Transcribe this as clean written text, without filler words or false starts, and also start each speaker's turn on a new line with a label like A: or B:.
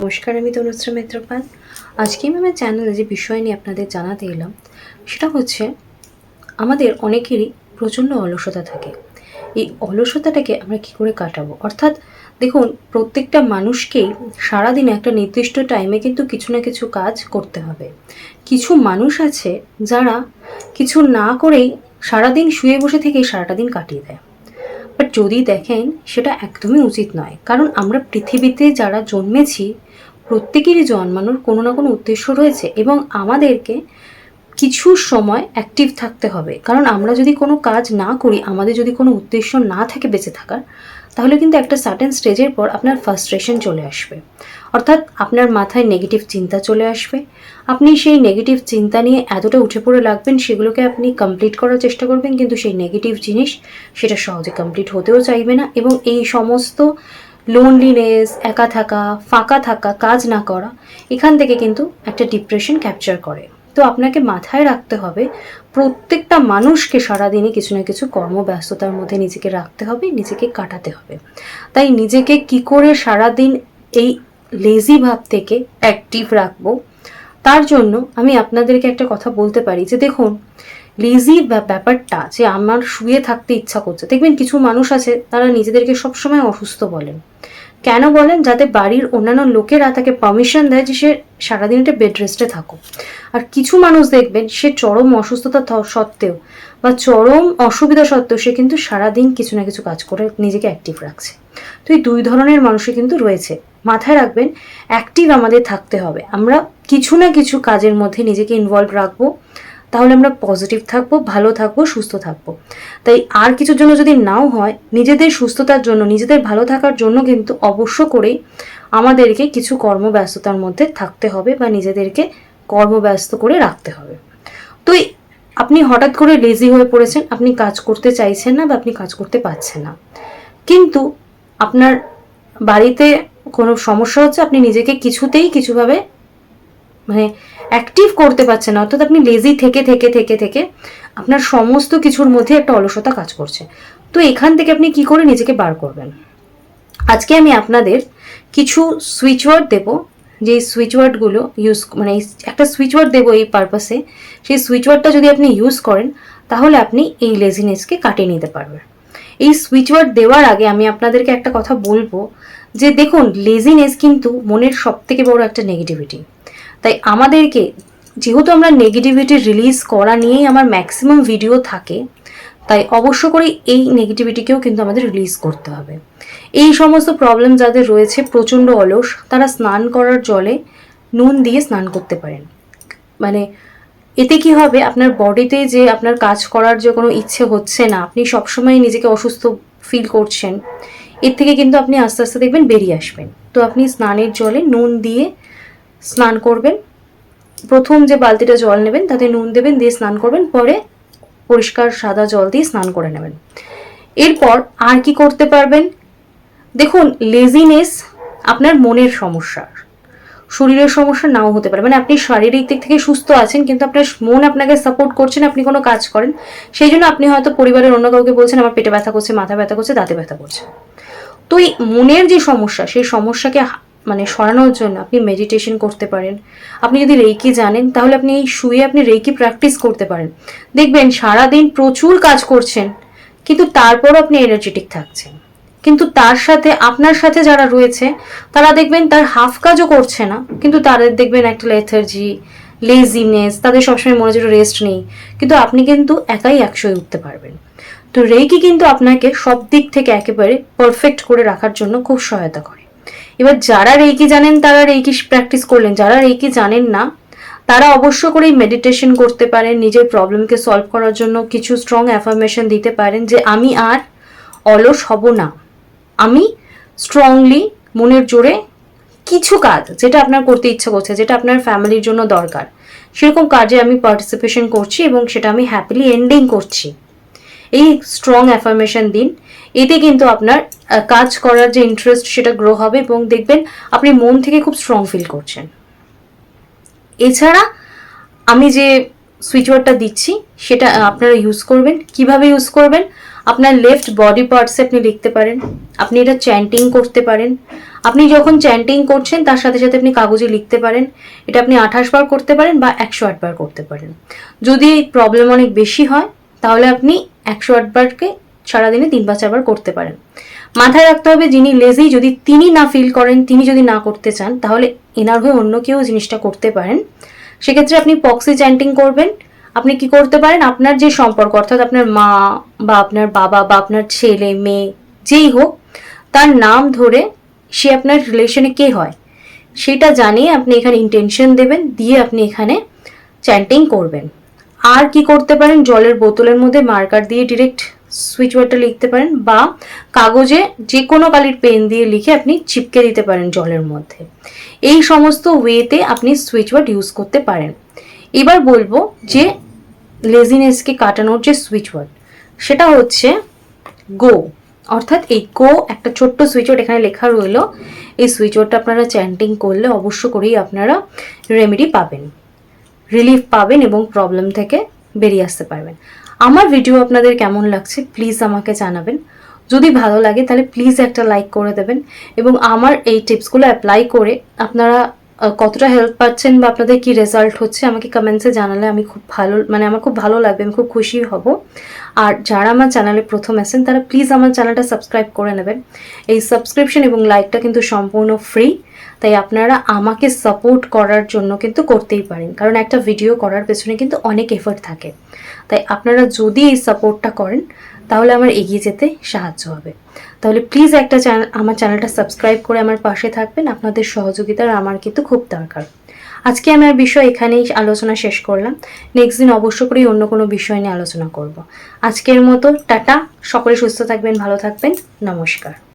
A: নমস্কার, আমি তনুশ্রী মিত্রপাল। আজকে আমি আমার চ্যানেলে যে বিষয় নিয়ে আপনাদের জানাতে এলাম সেটা হচ্ছে আমাদের অনেকেরই প্রচণ্ড অলসতা থাকে। এই অলসতাটাকে আমরা কী করে কাটাবো? অর্থাৎ দেখুন, প্রত্যেকটা মানুষকেই সারাদিনে একটা নির্দিষ্ট টাইমে কিন্তু কিছু না কিছু কাজ করতে হবে। কিছু মানুষ আছে যারা কিছু না করেই সারাদিন শুয়ে বসে থেকেই সারাটা দিন কাটিয়ে দেয়। বাট যদি দেখেন, সেটা একদমই উচিত নয়। কারণ আমরা পৃথিবীতে যারা জন্মেছি প্রত্যেকেরই জন্মানোর কোনো না কোনো উদ্দেশ্য রয়েছে এবং আমাদেরকে কিছু সময় অ্যাক্টিভ থাকতে হবে। কারণ আমরা যদি কোনো কাজ না করি, আমাদের যদি কোনো উদ্দেশ্য না থাকে বেঁচে থাকার, তাহলে কিন্তু একটা সার্টেন স্টেজের পর আপনার ফ্রাস্ট্রেশন চলে আসবে। অর্থাৎ আপনার মাথায় নেগেটিভ চিন্তা চলে আসবে। আপনি সেই নেগেটিভ চিন্তা নিয়ে এতটা উঠে পড়ে লাগবেন, সেগুলোকে আপনি কমপ্লিট করার চেষ্টা করবেন, কিন্তু সেই নেগেটিভ জিনিস সেটা সহজে কমপ্লিট হতেও চাইবে না। এবং এই সমস্ত লোনলিনেস, একা থাকা, ফাঁকা থাকা, কাজ না করা, এখান থেকে কিন্তু একটা ডিপ্রেশন ক্যাপচার করে। তো আপনাকে মাথায় রাখতে হবে, প্রত্যেকটা মানুষকে সারাদিনে কিছু না কিছু কর্মব্যস্ততার মধ্যে নিজেকে রাখতে হবে, নিজেকে কাটাতে হবে। তাই নিজেকে কি করে সারাদিন এই লেজি ভাব থেকে অ্যাক্টিভ রাখবো, তার জন্য আমি আপনাদেরকে একটা কথা বলতে পারি যে দেখুন, লেজি ব্যাপারটা যে আমার শুয়ে থাকতে ইচ্ছা করছে, দেখবেন কিছু মানুষ আছে তারা নিজেদেরকে সবসময় অসুস্থ বলেন। কেন বলেন? যাতে বাড়ির অন্যান্য লোকেরা তাকে পারমিশন দেয় যে সে সারাদিন একটা বেড রেস্টে থাকুক। আর কিছু মানুষ দেখবেন সে চরম অসুস্থতা সত্ত্বেও বা চরম অসুবিধা সত্ত্বেও সে কিন্তু সারাদিন কিছু না কিছু কাজ করে নিজেকে অ্যাক্টিভ রাখছে। তো এই দুই ধরনের মানুষই কিন্তু রয়েছে। মাথায় রাখবেন, অ্যাক্টিভ আমাদের থাকতে হবে। আমরা কিছু না কিছু কাজের মধ্যে নিজেকে ইনভলভ রাখবো, তাহলে আমরা পজিটিভ থাকবো, ভালো থাকবো, সুস্থ থাকবো। তাই আর কিছুর জন্য যদি নাও হয়, নিজেদের সুস্থতার জন্য, নিজেদের ভালো থাকার জন্য কিন্তু অবশ্য করেই আমাদেরকে কিছু কর্মব্যস্ততার মধ্যে থাকতে হবে বা নিজেদেরকে কর্মব্যস্ত করে রাখতে হবে। তো আপনি হঠাৎ করে লেজি হয়ে পড়েছেন, আপনি কাজ করতে চাইছেন না বা আপনি কাজ করতে পারছেন না, কিন্তু আপনার বাড়িতে কোনো সমস্যা হচ্ছে, আপনি নিজেকে কিছুতেই কিছুভাবে অ্যাক্টিভ করতে পারছেন না। অর্থাৎ আপনি লেজি থেকে থেকে থেকে থেকে আপনার সমস্ত কিছুর মধ্যে একটা অলসতা কাজ করছে। তো এখান থেকে আপনি কি করে নিজেকে বার করবেন? আজকে আমি আপনাদের কিছু সুইচ ওয়ার্ড দেবো, যে সুইচ ওয়ার্ডগুলো একটা সুইচ ওয়ার্ড দেবো এই পারপাসে। সেই সুইচ ওয়ার্ডটা যদি আপনি ইউজ করেন, তাহলে আপনি এই লেজিনেসকে কাটিয়ে নিতে পারবেন। এই সুইচ ওয়ার্ড দেওয়ার আগে আমি আপনাদেরকে একটা কথা বলবো যে দেখুন, লেজিনেস কিন্তু মনের সবথেকে বড় একটা নেগেটিভিটি। তাই আমাদেরকে, যেহেতু আমরা নেগেটিভিটি রিলিজ করা নিয়েই আমার ম্যাক্সিমাম ভিডিও থাকে, তাই অবশ্য করে এই নেগেটিভিটিকেও কিন্তু আমাদের রিলিজ করতে হবে। এই সমস্ত প্রবলেম যাদের রয়েছে, প্রচণ্ড অলস, তারা স্নান করার জলে নুন দিয়ে স্নান করতে পারেন। এতে কি হবে, আপনার বডিতে যে আপনার কাজ করার যে কোনো ইচ্ছে হচ্ছে না, আপনি সবসময় নিজেকে অসুস্থ ফিল করছেন, এর থেকে কিন্তু আপনি আস্তে আস্তে দেখবেন বেরিয়ে আসবেন। তো আপনি স্নানের জলে নুন দিয়ে স্নান করবেন। প্রথম যে বালতিটা জল নেবেন তাতে নুন দেবেন, দিয়ে স্নান করবেন, পরে পরিষ্কার সাদা জল দিয়ে স্নান করে নেবেন। এরপর আর কি করতে পারবেন? দেখুন, লেজিনেস আপনার মনের সমস্যা, শরীরের সমস্যা নাও হতে পারে। আপনি শারীরিক দিক থেকে সুস্থ আছেন, কিন্তু আপনার মন আপনাকে সাপোর্ট করছে না, আপনি কোনো কাজ করেন, সেই জন্য আপনি হয়তো পরিবারের অন্য কাউকে বলছেন আমার পেটে ব্যথা করছে, মাথা ব্যথা করছে, দাঁতে ব্যথা করছে। তো এই মনের যে সমস্যা, সেই সমস্যাকে সরানোর জন্য আপনি মেডিটেশন করতে পারেন। আপনি যদি রেইকি জানেন, তাহলে আপনি এই শুয়ে আপনি রেইকি প্র্যাকটিস করতে পারেন। দেখবেন সারাদিন প্রচুর কাজ করছেন, কিন্তু তারপরও আপনি এনার্জেটিক থাকছেন। কিন্তু তার সাথে আপনার সাথে যারা রয়েছে, তারা দেখবেন তার হাফ কাজও করছে না, কিন্তু তাদের দেখবেন একটা লেথার্জি, লেজিনেস, তাদের সবসময় মনে হচ্ছে রেস্ট নেই, কিন্তু আপনি কিন্তু একাই 100 উঠতে পারবেন। তো রেইকি কিন্তু আপনাকে সব দিক থেকে একেবারে পারফেক্ট করে রাখার জন্য খুব সহায়তা করে। এবার যারা রেইকি জানেন তারা রেইকি প্র্যাকটিস করলেন, যারা রেইকি জানেন না তারা অবশ্য করেই মেডিটেশন করতে পারেন, নিজের প্রবলেমকে সলভ করার জন্য কিছু স্ট্রং অ্যাফার্মেশন দিতে পারেন যে আমি আর অলস হব না, আমি স্ট্রংলি মনের জোরে কিছু কাজ যেটা আপনার করতে ইচ্ছা করছে, যেটা আপনার ফ্যামিলির জন্য দরকার, সেরকম কাজে আমি পার্টিসিপেশন করছি এবং সেটা আমি হ্যাপিলি এন্ডিং করছি। এই স্ট্রং অ্যাফার্মেশন দিন। এতে কিন্তু আপনার কাজ করার যে ইন্টারেস্ট সেটা গ্রো হবে এবং দেখবেন আপনি মন থেকে খুব স্ট্রং ফিল করছেন। এছাড়া আমি যে সুইচ ওয়ার্ডটা দিচ্ছি সেটা আপনারা ইউজ করবেন। কিভাবে ইউজ করবেন? আপনার লেফট বডি পার্টসে আপনি লিখতে পারেন। আপনি এটা চ্যান্টিং করতে পারেন। আপনি যখন চ্যান্টিং করছেন তার সাথে সাথে আপনি কাগজে লিখতে পারেন। এটা আপনি 28 বার করতে পারেন বা 108 বার করতে পারেন। যদি এই প্রবলেম অনেক বেশি হয় তাহলে আপনি 108 বারকে সারাদিনে 3 বা 4 বার করতে পারেন। মাথায় রাখতে হবে যিনি লেজি, যদি তিনি না ফিল করেন, তিনি যদি না করতে চান, তাহলে এনার হয়ে অন্য কেউ জিনিসটা করতে পারেন। সেক্ষেত্রে আপনি পক্সি চ্যান্টিং করবেন। আপনি কি করতে পারেন, আপনার যে সম্পর্ক অর্থাৎ আপনার মা বা আপনার বাবা বা আপনার ছেলে মেয়ে যেই হোক, তার নাম ধরে সে আপনার রিলেশনে কে হয় সেটা জানিয়ে আপনি এখানে ইন্টেনশন দেবেন, দিয়ে আপনি এখানে চ্যান্টিং করবেন। আর কি করতে পারেন, জলের বোতলের মধ্যে মার্কার দিয়ে ডিরেক্ট সুইচ ওয়ার্ডটা লিখতে পারেন, বা কাগজে যে কোনো কালির পেন দিয়ে লিখে আপনি চিপকে দিতে পারেন জলের মধ্যে। এই সমস্ত ওয়েতে আপনি সুইচ ওয়ার্ড ইউজ করতে পারেন। এবার বলবো যে লেজিনেসকে কাটানোর যে সুইচ ওয়ার্ড, সেটা হচ্ছে গো। অর্থাৎ এই গো একটা ছোট্ট সুইচ ওয়ার্ড এখানে লেখা রইলো। এই সুইচ ওয়ার্ডটা আপনারা চ্যান্টিং করলে অবশ্য করেই আপনারা রেমেডি পাবেন, রিলিফ পাবেন এবং প্রবলেম থেকে বেরিয়ে আসতে পারবেন। আমার ভিডিও আপনাদের কেমন লাগছে প্লিজ আমাকে জানাবেন। যদি ভালো লাগে তাহলে প্লিজ একটা লাইক করে দেবেন, এবং আমার এই টিপসগুলো অ্যাপ্লাই করে আপনারা কতটা হেল্প পাচ্ছেন বা আপনাদের কি রেজাল্ট হচ্ছে আমাকে কমেন্টসে জানালে আমি খুব ভালো, মানে আমার খুব ভালো লাগবে, আমি খুব খুশি হব। আর যারা আমার চ্যানেলে প্রথম আসেন তারা প্লিজ আমার চ্যানেলটা সাবস্ক্রাইব করে নেবেন। এই সাবস্ক্রিপশন এবং লাইকটা কিন্তু সম্পূর্ণ ফ্রি, তাই আপনারা আমাকে সাপোর্ট করার জন্য কিন্তু করতেই পারেন, কারণ একটা ভিডিও করার পেছনে কিন্তু অনেক এফোর্ট থাকে। তাই আপনারা যদি এই সাপোর্টটা করেন তাহলে আমার এগিয়ে যেতে সাহায্য হবে। তাহলে প্লিজ একটা আমার চ্যানেলটা সাবস্ক্রাইব করে আমার পাশে থাকবেন। আপনাদের সহযোগিতার আমার কিন্তু খুব দরকার। আজকে আমার বিষয় এখানেই আলোচনা শেষ করলাম। নেক্সট দিন অবশ্য করেই অন্য কোনো বিষয় নিয়ে আলোচনা করব। আজকের মতো টাটা, সকলে সুস্থ থাকবেন, ভালো থাকবেন, নমস্কার।